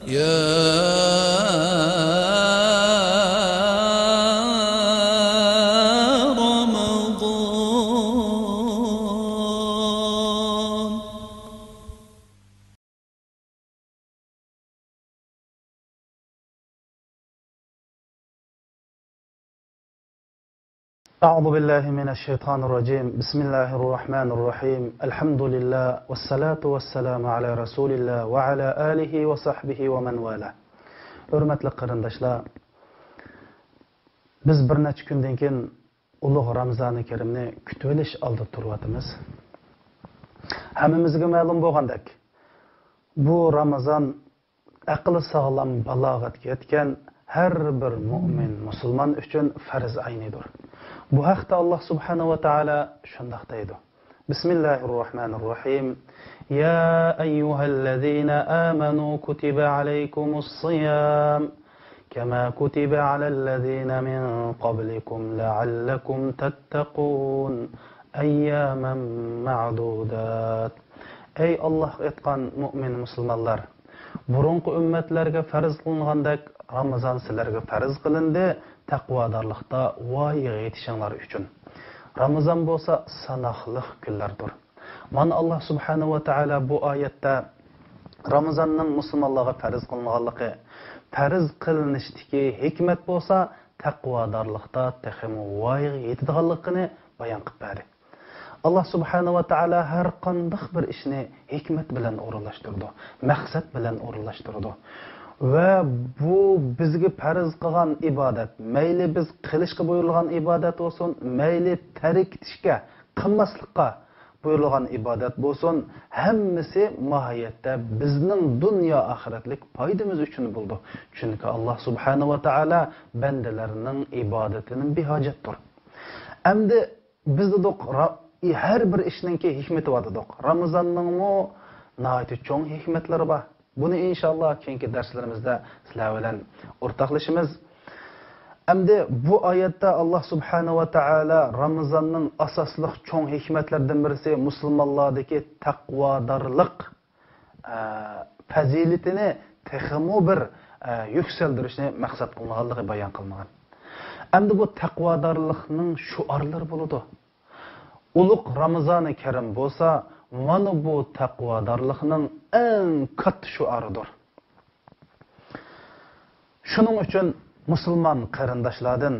يا رمضان. أعوذ بالله من الشيطان الرجيم. بسم الله الرحمن الرحيم. الحمد لله والصلاة والسلام على رسول الله وعلى آله وصحبه ومن والاه. Hürmetli qarindoshlar, biz bir necha kundan keyin ulug' Ramazoni Karimni kutib olish oldida turyapmiz. Hammamizga ma'lum bo'lgandek, bu Ramazon aqli sog'lom balog'atga yetgan har bir mu'min musulmon uchun farz aynidir. Bu haqda Alloh subhanahu va taolo shunday deydi. Bismillahirrohmanirrohim. Ya ayyuhallazina amanu kutiba alaykumus siyam kama kutiba alallazina min qablikum la'allakum tattaqun ayyaman ma'dudat. Ey Alloh aytgan mu'min musulmonlar, burunqi ummatlarga farz qilingandek Ramazon sizlarga farz qilindi, taqvodorlikda voyaga yetishinglar uchun. Ramazon bo'lsa sanoqli kunlardir. Mana Alloh subhanahu va taolo bu oyatda Ramazonning musulmonlarga farz qilinganligi, farz qilinishdagi hikmat bo'lsa taqvodorlikda texmi voyaga yetadiganligini bayon qilib berdi. Allah subhanahu wa ta'ala har qanday bir ishni hikmat bilan o'rinlashtirdi, maqsad bilan o'rinlashtirdi. Va bu bizga farz qilgan ibodat, mayli biz qilishga buyurilgan ibodat bo'lsin, mayli tark etishga, qilmaslikqa buyurilgan ibodat bo'lsin, hammasi mohiyatda bizning dunyo oxiratlik foydamiz uchun bo'ldi. Chunki Alloh subhanahu va ta'ala bandalarining ibodatini behojatdir. Endi bizda her bir işninki hikmeti vardır. Ramazanның mu nəhayət çox hikmətləri var. Bunu inşallah keyinki dərslərimizdə sizlər bilan ortaqlaşımız. Əmdi bu ayətdə Allah subhanahu wa ta'ala Ramazanның asaslıq çox hikmətlərdən birisi müsəlmanlardakı təqvadarlıq fəzilətini texmo bir yükseldirishni məqsəd qılınğanlığı bayan qılınğan. Əmdi bu təqvadarlığın şuarları buludu. Ulug' Ramazoni Karim bo'lsa, mana bu taqvodorlikning eng katta shuaridir. Shuning uchun musulmon qarindoshlardan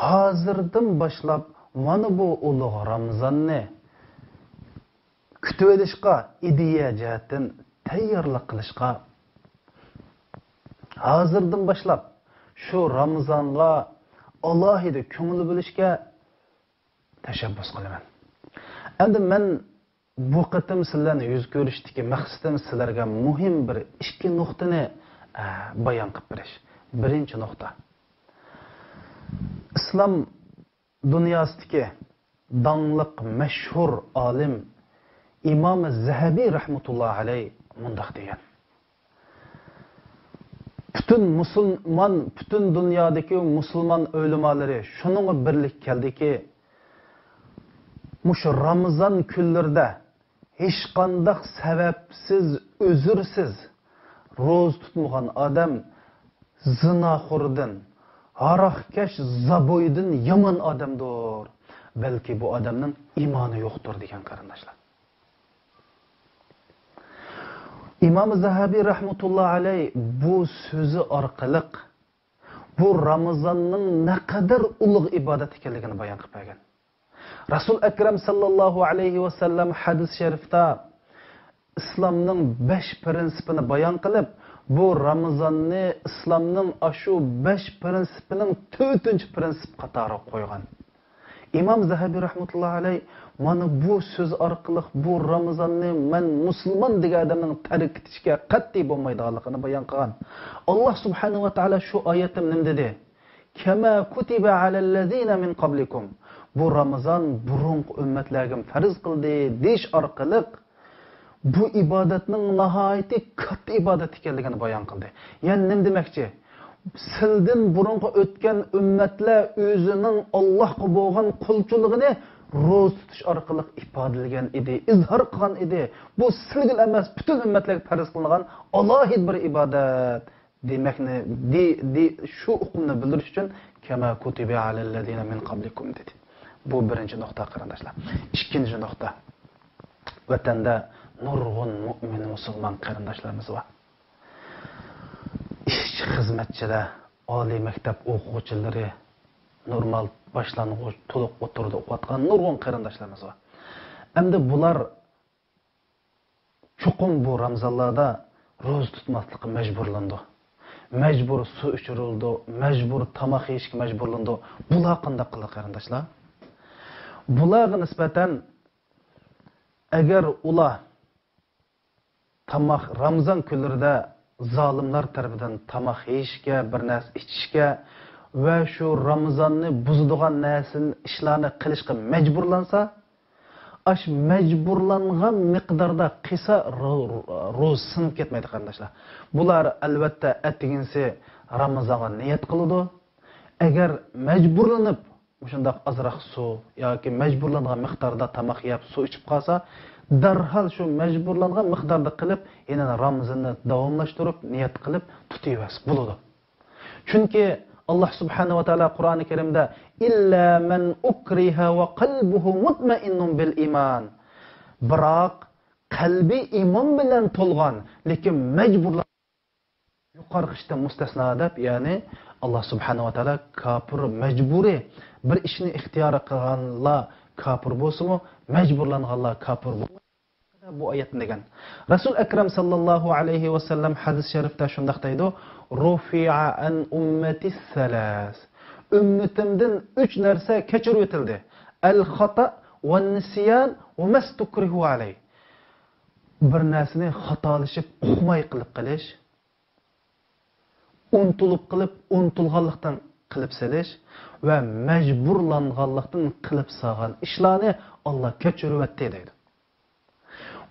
hozirdan boshlab mana bu ulug' Ramazonni kutib olishga, ideya jihatdan tayyorlik qilishga, hozirdan boshlab shu Ramazonga alohida ko'ngil bo'lishga tashabbus qilaman. Endi men bu qitim sizlarni yuz ko'rishdagi maqsadim sizlarga muhim bir ikki nuqtani bayon qilib berish. Birinchi nuqta. Islom dunyosidagi dangliq mashhur olim Imom Zahabiy rahmatullohi alayhi mundaq degan. Bütün dünyadaki musulmon o'limalari shuning birlik keldiki, Muş Ramazan kunlarida hech qanday sababsiz, özürsiz roz tutmagan odam zinaxo'rdan, aroqkash, zaboydan yomon odamdir. Balki bu odamning iymoni yo'qdir degan qarindoshlar. İmam Zahabi rahmetullah aleyh bu sözü orqali bu Ramazanning ne kadar ulug' ibodat ekanligini bayon qilib bergan. Rasul Akram sallallahu aleyhi ve sellem hadis şerifta İslamның 5 prinsipini bayon qilib, bu Ramazanni İslamның aşu 5 prinsipinin 4-cü prinsip qatori qo'ygan. İmam Zahabi rahmetullah aleyh mana bu söz orqali bu Ramazanni men musulmon degan odamning tark etishga qat'iy bo'lmaydiganligini bayon qilgan. Alloh subhanahu va taolo shu oyatim nim dedi? Kama kutiba alallazina min qablikum. Bu Ramazan burunq ummatlarga farz qildi deyish orqali bu ibodatning nihoyatda katta ibodat ekanligini bayon qildi. Ya'ni nim demoqchi? Sildan burunqa o'tgan ummatlar o'zining Allohga bo'lgan qulchiligini ro'z tutish orqali ifodalangan edi, izhor qilgan edi. Bu sizga emas, butun ummatlarga farz qilingan alohid bir ibodat demakni shu uqumni bildirish uchun kama kutiba alallazina min qablikum dedi. Bu birinchi nuqta qarindoshlar. Ikkinchi nuqta. Vatanda nurg'un mu'min musulmon qarindoshlarimiz bor. Ishchi xizmatchilar, oliy maktab o'quvchilari, normal boshlang'ich to'liq o'tirdi o'qiyotgan nurg'un qarindoshlarimiz bor. Endi bular chuqur bu Ramazonlarda ro'za tutmaslikka majburlandi. Majbur suv ichirildi, majbur tomoq yeyishga majburlandi. Bular qanday qildi qarindoshlar? Bularga nisbatan agar ular tomoq Ramazon kunlarida zolimlar tarafidan tomoq yeyishga, bir narsa ichishga va shu Ramazonni buzadigan narsani ishlarni qilishga majburlansa, ash majburlangan miqdorda qisa ro'z sinib ketmaydi qarindoshlar. Bular albatta atiginsi Ramazonga niyat qiladi. Agar majburlanib shundoq azroq suv yoki majburlangan miqdorda tomoq yeb, suv ichib qolsa, darhol shu majburlangan miqdorda qilib, yana Ramazonni davomlashtirib, niyat qilib tutayvas bo'ladi. Chunki Allah subhanahu wa ta'ala Qur'oni Karimda illa man ukriha wa qalbuhu mutma'innun bil iman. Biroq qalbi iymon bilan to'lgan, lekin majburlan yuqori qishdan mustasno deb, ya'ni Allah subhanahu wa ta'ala kafir majburi bir ishni ixtiyor qilganlar kafir bo'lsa-mu, majburlanganlar kafir bo'ladi. Bu oyatni degan. Rasul akram sallallohu alayhi va sallam hadis sharifda shunday deydi: "Rufi'a an ummati salas." Ummatimdan 3 narsa kechirib o'tildi. Al-xata va nisyan va mastukrihu alay. Bir narsani xatolashib, uqmay qilib qilish, untulib qilib, untulganlikdan qilib selish va majburlanganlikdan qilib salgan ishlarni Alloh kechirib o'tdi deydi.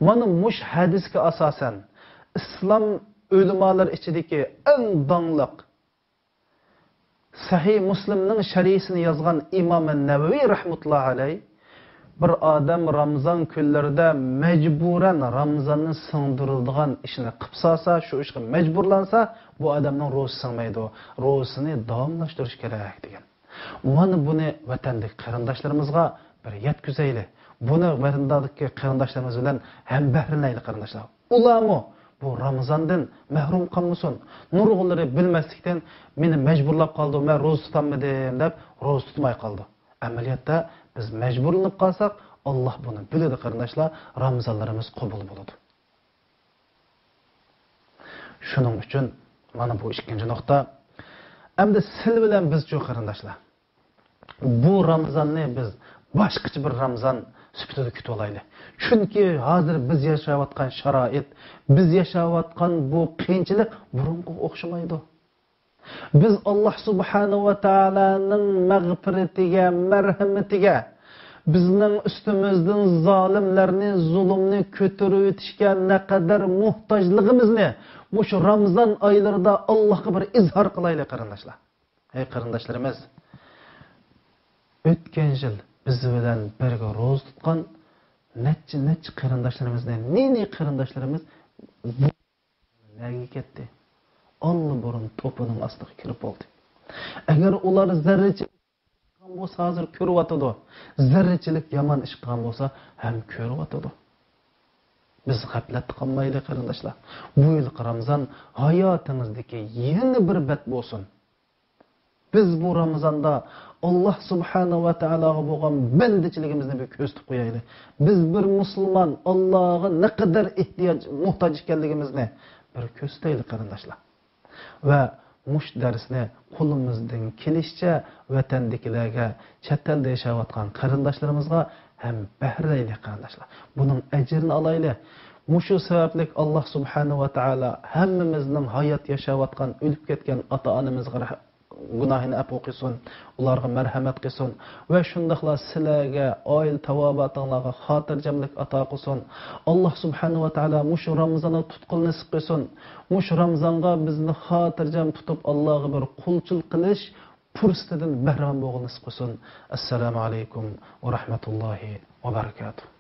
Mana mush hadisga asosan islom ulamolar ichidagi eng donliq Sahih Muslimning sharhisini yozgan Imom Navaviy rahmatullohi alayh bir odam Ramazon kunlarida majburan Ramazonni singdiriladigan ishni qilib solsa, shu ishga majburlansa, bu odamning ro'zasi singmaydi. Ro'zasini davomlashtirish kerak degan. Mana buni vatandagi qarindoshlarimizga bir yetkazaylik. Buni vatandagi qarindoshlarimiz bilan ham bahrilaylik qarindoshlar. Ularmi bu Ramazondan mahrum qolmasin. Nurg'unlari bilmaslikdan meni majburlab qoldi, men ro'za tutolmadim deb ro'za tutmay qoldi. Amaliyotda biz majburlanib qolsak, Alloh buni biladi qarindoshlar, Ramazonlarimiz qabul bo'ladi. Shuning uchun mana bu ikkinchi nuqta. Endi sil bilan biz-chu qarindoshlar. Bu Ramazonni biz boshqacha bir Ramazon sifatida kutib olaylik. Chunki hozir biz yashayotgan sharoit, biz yashayotgan bu qiyinchilik burunga o'xshamaydi. Biz Alloh subhanahu va taolaning mag'firatiga, marhamatiga, bizning ustimizdan zolimlarni, zulmni ko'tarib o'tishga naqadar muhtojligimizni shu Ramazon oylarida Allohga bir izhor qilaylik qarindoshlar. Ey qarindoshlarimiz, o'tgan yil biz bilan birga ro'za tutgan necha qarindoshlarimizdan ne qarindoshlarimiz nega ketdi? Allah burun topuning ostiga kirib oldi. Agar ular zarrachilik qilgan bo'lsa, hozir ko'ryotdi. Zarrachilik yomon ish qilgan bo'lsa, ham ko'ryotdi. Biz g'aflat qilmaylik qarindoshlar. Bu yil Ramazon hayotingizdagi yana bir bet bo'lsin. Biz bu Ramazonda Allah subhanahu va taologa bo'lgan bandichiligimizni bir ko'rsatib qo'yaylik. Biz bir musulmon Allohga ne qadar muhtoj ekanligimizni bir ko'rsataylik qarindoshlar. Va mush darsni qo'limizdan kelishicha vatandagilarga, chet elda yashayotgan qarindoshlarimizga ham bahrilaylik qarindoshlar. Buning ajrini olaylik. Mushu sababli Alloh subhanahu va taolo hammamizning hayot yashayotgan, o'lib ketgan ota-onamizga gunohini afv qilsin, ularga marhamat qilsin va shundaqla sizlarga oil tavobatinglarga xotirjamlik ato qilsin. Alloh subhanahu va taolo mush Ramazonni tutqul nasib qilsin. Mush Ramazonga bizni xotirjam tutib Allohga bir qulchilik qilish fursatidan bahramon bo'lg'ingiz qilsin. Assalomu alaykum va rahmatullohi va barakatuh.